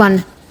1،